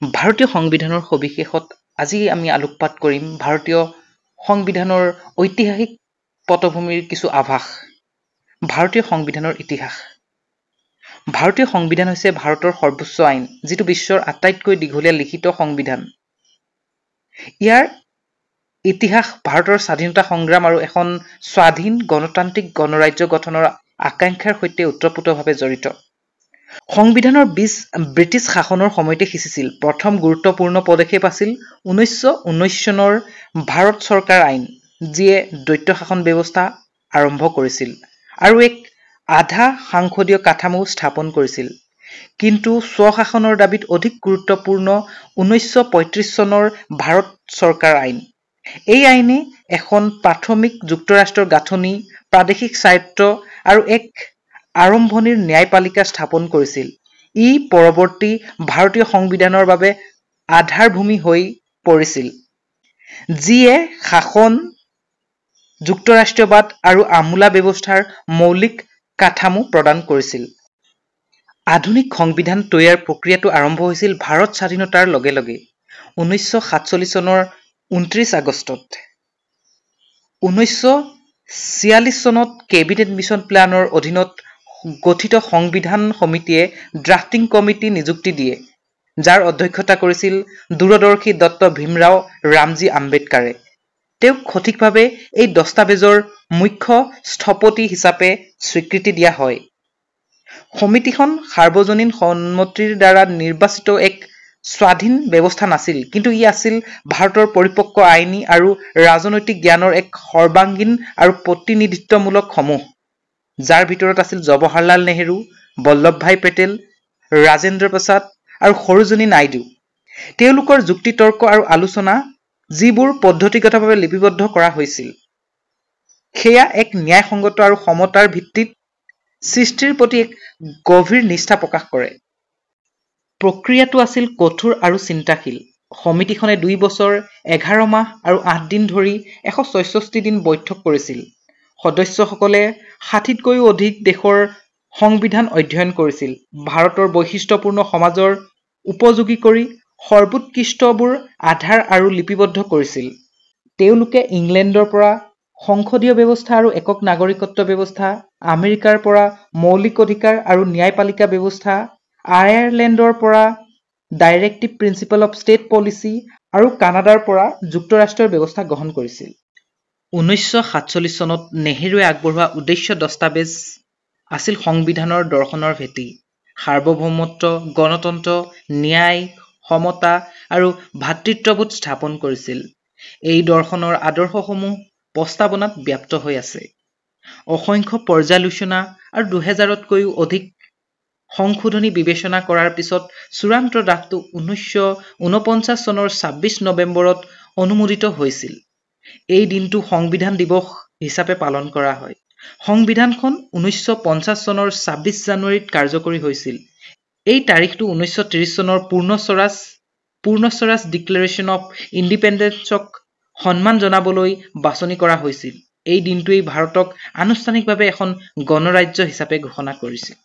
ভাৰতীয় সংবিধানৰ সবিশেষত আজি আমি আলোকপাত কৰিম ভাৰতীয় সংবিধানৰ ঐতিহাসিক পটভূমিৰ কিছু আভাস। ভাৰতীয় সংবিধানৰ ইতিহাস। ভাৰতীয় সংবিধান হৈছে ভাৰতৰ সৰ্বোচ্চ আইন, যিটো বিশ্বৰ আটাইতকৈ দীঘলীয়া লিখিত সংবিধান। ইয়াৰ ইতিহাস ভাৰতৰ স্বাধীনতা সংগ্ৰাম আৰু এখন স্বাধীন গণতান্ত্ৰিক গণৰাজ্য গঠনৰ আকাংক্ষাৰ সৈতে ওতঃপ্ৰোতভাৱে জড়িত। সংবিধানৰ বীজ ব্ৰিটিছ শাসনৰ সময়তে সিঁচিছিল। প্ৰথম গুৰুত্বপূৰ্ণ পদক্ষেপ আছিল 1919 চনৰ ভাৰত চৰকাৰ আইন, যিয়ে দ্বৈত শাসন ব্যৱস্থা আৰম্ভ কৰিছিল আৰু এক আধা সাংসদীয় কাঠামো স্থাপন কৰিছিল। কিন্তু স্বশাসনৰ দাবীত অধিক গুৰুত্বপূৰ্ণ 1935 চনৰ ভাৰত চৰকাৰ আইন। এই আইনে এখন প্ৰাথমিক যুক্তৰাষ্ট্ৰৰ গাঁথনি, প্ৰাদেশিক স্বায়ত্ব আৰু এক আৰম্ভণিৰ ন্যায়পালিকা স্থাপন কৰিছিল। ই পৰৱৰ্তী ভাৰতীয় সংবিধানৰ বাবে আধাৰভূমি হৈ পৰিছিল, যিয়ে শাসন, যুক্তৰাষ্ট্ৰীয়বাদ আৰু আমোলা ব্যৱস্থাৰ মৌলিক কাঠামো প্ৰদান কৰিছিল। আধুনিক সংবিধান তৈয়াৰ প্ৰক্ৰিয়াটো আৰম্ভ হৈছিল ভাৰত স্বাধীনতাৰ লগে লগে 1947 চনৰ 29 আগষ্টত। 1946 চনত কেবিনেট মিছন প্লেনৰ অধীনত গঠিত সংবিধান সমিতিয়ে ড্ৰাফটিং কমিটি নিযুক্তি দিয়ে, যাৰ অধ্যক্ষতা কৰিছিল দূৰদৰ্শী ডক্টৰ ভীমৰাও ৰামজী আম্বেদকাৰে। তেওঁক সঠিকভাৱে এই দস্তাবেজৰ মুখ্য স্থপতি হিচাপে স্বীকৃতি দিয়া হয়। সমিতিখন সাৰ্বজনীন সন্মতিৰ দ্বাৰা নিৰ্বাচিত এক স্বাধীন ব্যৱস্থা নাছিল, কিন্তু ই আছিল ভাৰতৰ পৰিপক্ক আইনী আৰু ৰাজনৈতিক জ্ঞানৰ এক সৰ্বাংগীন আৰু প্ৰতিনিধিত্বমূলক সমূহ, যাৰ ভিতৰত আছিল জৱাহৰলাল নেহৰু, বল্লভভাই পেটেল, ৰাজেন্দ্ৰ প্ৰসাদ আৰু সৰোজিনী নাইডু। তেওঁলোকৰ যুক্তি তৰ্ক আৰু আলোচনা, যিবোৰ পদ্ধতিগতভাৱে লিপিবদ্ধ কৰা হৈছিল, সেয়া এক ন্যায়সংগত আৰু সমতাৰ ভিত্তিত সৃষ্টিৰ প্ৰতি এক গভীৰ নিষ্ঠা প্ৰকাশ কৰে। প্ৰক্ৰিয়াটো আছিল কঠোৰ আৰু চিন্তাশীল। সমিতিখনে 2 বছৰ, 11 মাহ আৰু 8 দিন ধৰি 164 দিন বৈঠক কৰিছিল। সদস্যসকলে 60তকৈও অধিক দেশৰ সংবিধান অধ্যয়ন কৰিছিল, ভাৰতৰ বৈশিষ্ট্যপূৰ্ণ সমাজৰ উপযোগী কৰি সৰ্বোৎকৃষ্টবোৰ আধাৰ আৰু লিপিবদ্ধ কৰিছিল। তেওঁলোকে ইংলেণ্ডৰ পৰা সংসদীয় ব্যৱস্থা আৰু একক নাগৰিকত্ব ব্যৱস্থা, আমেৰিকাৰ পৰা মৌলিক অধিকাৰ আৰু ন্যায়পালিকা ব্যৱস্থা, আয়াৰলেণ্ডৰ পৰা directive principle of state policy আৰু কানাডাৰ পৰা যুক্তৰাষ্ট্ৰৰ ব্যৱস্থা গ্ৰহণ কৰিছিল। 1947 চনত নেহৰুৱে আগবঢ়োৱা উদ্দেশ্য দস্তাবেজ আছিল সংবিধানৰ দৰ্শনৰ ভেটি। সাৰ্বভৌমত্ব, গণতন্ত্ৰ, ন্যায়, সমতা আৰু ভাতৃত্ববোধ স্থাপন কৰিছিল। এই দৰ্শনৰ আদৰ্শসমূহ প্ৰস্তাৱনাত ব্যক্ত হৈ আছে। অসংখ্য পৰ্যালোচনা আৰু 2000তকৈও অধিক সংশোধনী বিবেচনা কৰাৰ পিছত চূড়ান্ত ড্ৰাফটো 1949 চনৰ 26 নৱেম্বৰত অনুমোদিত হৈছিল। এই দিনটো সংবিধান দিৱস হিচাপে পালন কৰা হয়। সংবিধানখন 1950 চনৰ 26 জানুৱাৰীত কাৰ্যকৰী হৈছিল। এই তাৰিখটো 1930 চনৰ পূৰ্ণ স্বৰাজ ডিক্লেৰেশ্যন অফ ইণ্ডিপেণ্ডেন্সক সন্মান জনাবলৈ বাছনি কৰা হৈছিল। এই দিনটোৱেই ভাৰতক আনুষ্ঠানিকভাৱে এখন গণৰাজ্য হিচাপে ঘোষণা কৰিছিল।